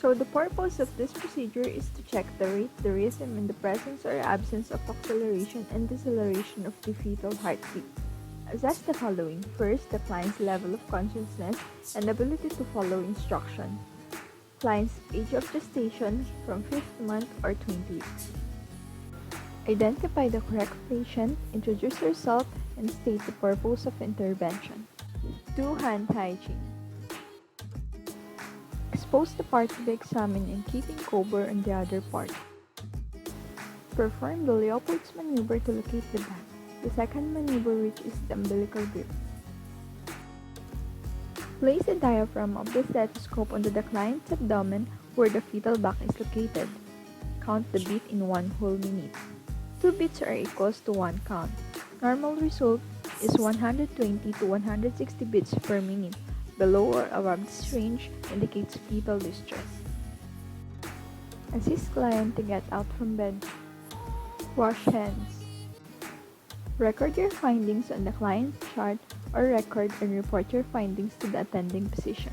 So the purpose of this procedure is to check the rate, the rhythm, and the presence or absence of acceleration and deceleration of the fetal heartbeat. Assess the following. First, the client's level of consciousness and ability to follow instruction. Client's age of gestation from 5th month or 20 weeks. Identify the correct patient, introduce yourself, and state the purpose of intervention. 2. Hand hygiene. Expose the part to be examined and keeping cover on the other part. Perform the Leopold's maneuver to locate the back. The second maneuver, which is the umbilical grip. Place the diaphragm of the stethoscope onto the client's abdomen where the fetal back is located. Count the beat in 1 whole minute. 2 beats are equals to 1 count. Normal result is 120 to 160 beats per minute. Below or above this range indicates fetal distress. Assist client to get out from bed. Wash hands. Record your findings on the client's chart or record and report your findings to the attending physician.